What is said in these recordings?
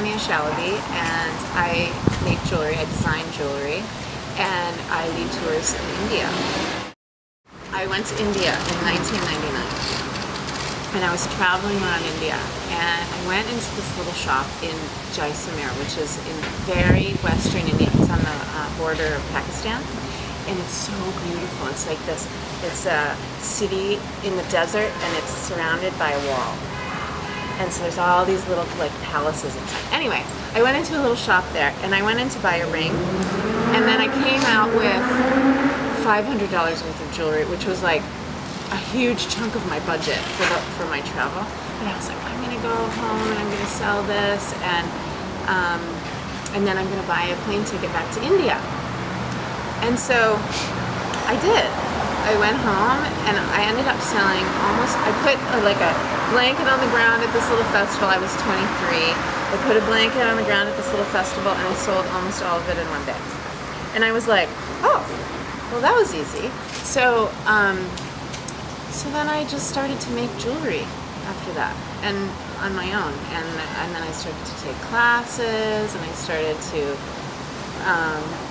Samia Shalabi, and I make jewelry, I design jewelry, and I lead tours in India. I went to India in 1999, and I was traveling around India, and I went into this little shop in Jaisalmer, which is in very western India. It's on the border of Pakistan, and it's so beautiful. It's like this, it's a city in the desert, and it's surrounded by a wall. And so there's all these little like palaces inside. Anyway, I went into a little shop there, and I went in to buy a ring, and then I came out with $500 worth of jewelry, which was like a huge chunk of my budget for my travel. And I was like, I'm gonna go home and I'm gonna sell this, and then I'm gonna buy a plane ticket back to India. And so I did. I went home and I ended up selling almost, I put like a blanket on the ground at this little festival. I was 23. I put a blanket on the ground at this little festival, and I sold almost all of it in one day. And I was like, oh, well, that was easy. So, so then I just started to make jewelry after that, and on my own. And then I started to take classes, and I started to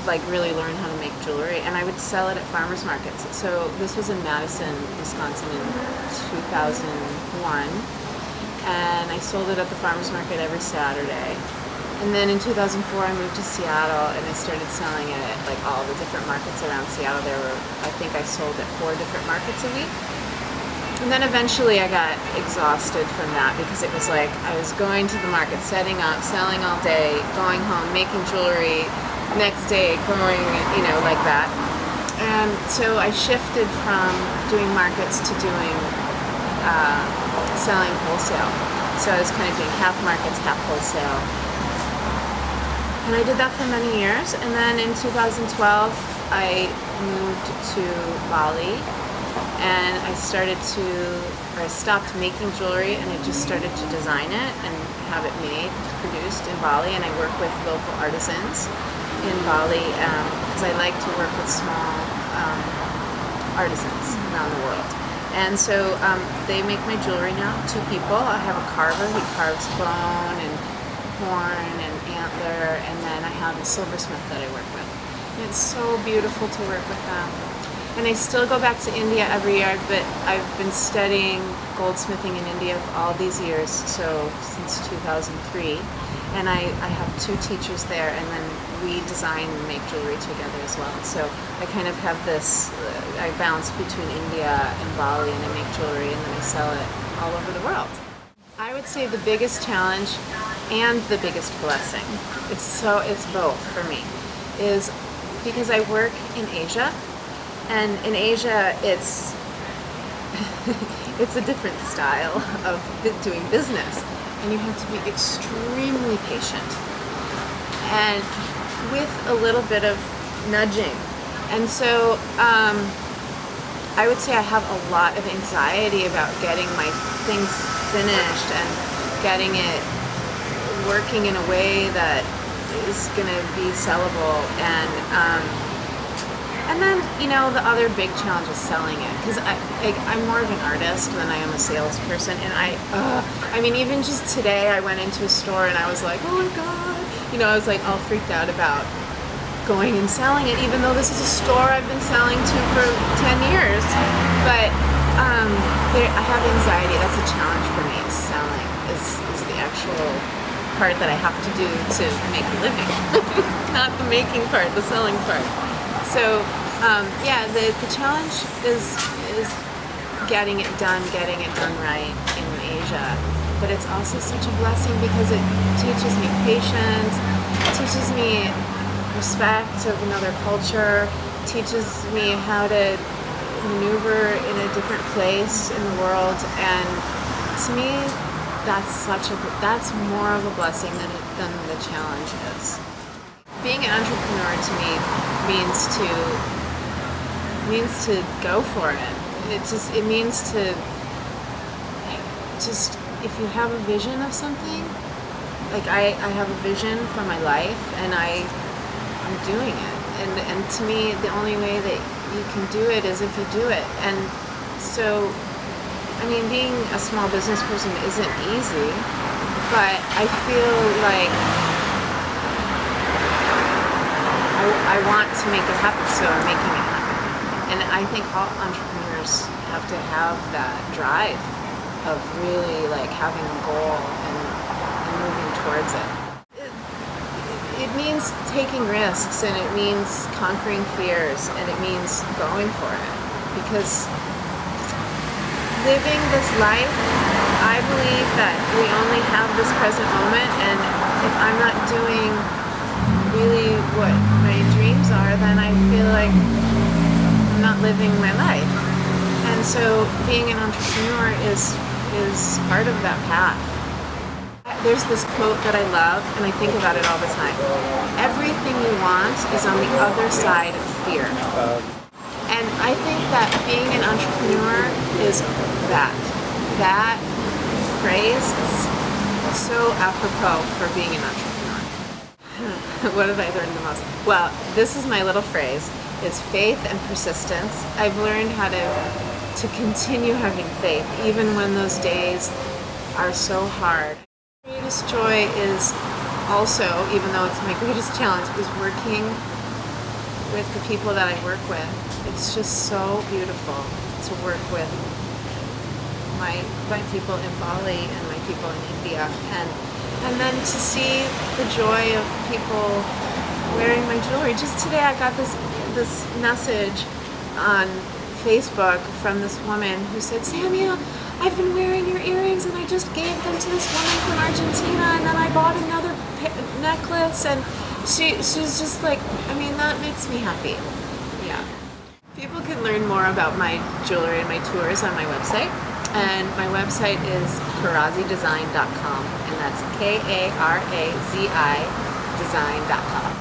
like really learn how to make jewelry, and I would sell it at farmers markets. So this was in Madison, Wisconsin in 2001, and I sold it at the farmers market every Saturday. And then in 2004 I moved to Seattle, and I started selling it at like all the different markets around Seattle. There were, I think I sold at 4 different markets a week. And then eventually I got exhausted from that, because it was like I was going to the market, setting up, selling all day, going home, making jewelry, next day going, you know, like that. And so I shifted from doing markets to doing selling wholesale. So I was kind of doing half markets, half wholesale. And I did that for many years. And then in 2012 I moved to Bali, and I stopped making jewelry, and I just started to design it and have it made, produced in Bali. And I work with local artisans in Bali, because I like to work with small artisans around the world. And so they make my jewelry now, 2 people. I have a carver, he carves bone and horn and antler, and then I have a silversmith that I work with. And it's so beautiful to work with them. And I still go back to India every year, but I've been studying goldsmithing in India for all these years, so since 2003. And I have 2 teachers there, and then we design and make jewelry together as well. So I kind of have this, I bounce between India and Bali, and I make jewelry, and then I sell it all over the world. I would say the biggest challenge and the biggest blessing, it's both for me, is because I work in Asia, and in Asia it's it's a different style of doing business, and you have to be extremely patient and with a little bit of nudging. And so I would say I have a lot of anxiety about getting my things finished and getting it working in a way that is going to be sellable. And then, you know, the other big challenge is selling it, because I'm more of an artist than I am a salesperson. And I mean, even just today I went into a store and I was like, oh my God, you know, I was like all freaked out about going and selling it, even though this is a store I've been selling to for 10 years. But I have anxiety. That's a challenge for me. Selling is the actual part that I have to do to make a living, not the making part, the selling part. So yeah, the challenge is getting it done right in Asia. But it's also such a blessing, because it teaches me patience, it teaches me respect of another culture, teaches me how to maneuver in a different place in the world. And to me, that's more of a blessing than the challenge is. Being an entrepreneur to me means to go for it. It means to just, if you have a vision of something, like I have a vision for my life, and I'm doing it. And to me, the only way that you can do it is if you do it. And so, I mean, being a small business person isn't easy, but I feel like I want to make it happen, so I'm making it happen. And I think all entrepreneurs have to have that drive of really like having a goal and moving towards it. It means taking risks, and it means conquering fears, and it means going for it. Because living this life, I believe that we only have this present moment, and if I'm not doing really what my dreams are, then I feel like I'm not living my life. And so being an entrepreneur is part of that path. There's this quote that I love, and I think about it all the time. Everything you want is on the other side of fear. And I think that being an entrepreneur is that. That phrase is so apropos for being an entrepreneur. What have I learned the most? Well, this is my little phrase. It's faith and persistence. I've learned how to continue having faith, even when those days are so hard. My greatest joy is also, even though it's my greatest challenge, is working with the people that I work with. It's just so beautiful to work with my people in Bali and my people in India, and then to see the joy of people wearing my jewelry. Just today I got this message on Facebook from this woman who said, "Samia, I've been wearing your earrings and I just gave them to this woman from Argentina, and then I bought another necklace," and she's just like, I mean, that makes me happy. Yeah. People can learn more about my jewelry and my tours on my website, and my website is karazidesign.com, and that's Karazi design.com.